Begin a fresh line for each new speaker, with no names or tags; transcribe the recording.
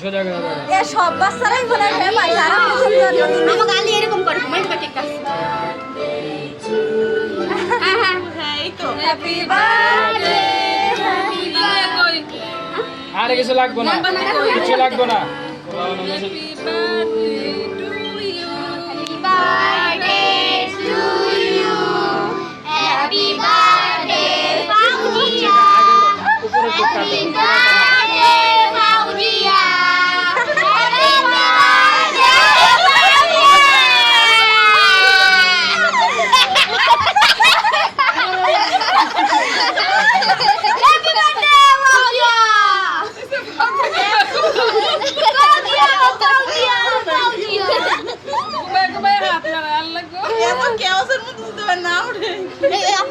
সোজা করে দাও।
এ সব বাচ্চারাই মনে হয় পায় যারা পছন্দ করে
আমার গালি এরকম করে মাইবা ঠিক আছে হ্যাঁ হ্যাঁ হ্যাঁ এই তো
হ্যাপি বার্থডে
আরে কিছু লাগবে না, কিছু লাগবে না।
Happy birthday to you. Happy birthday.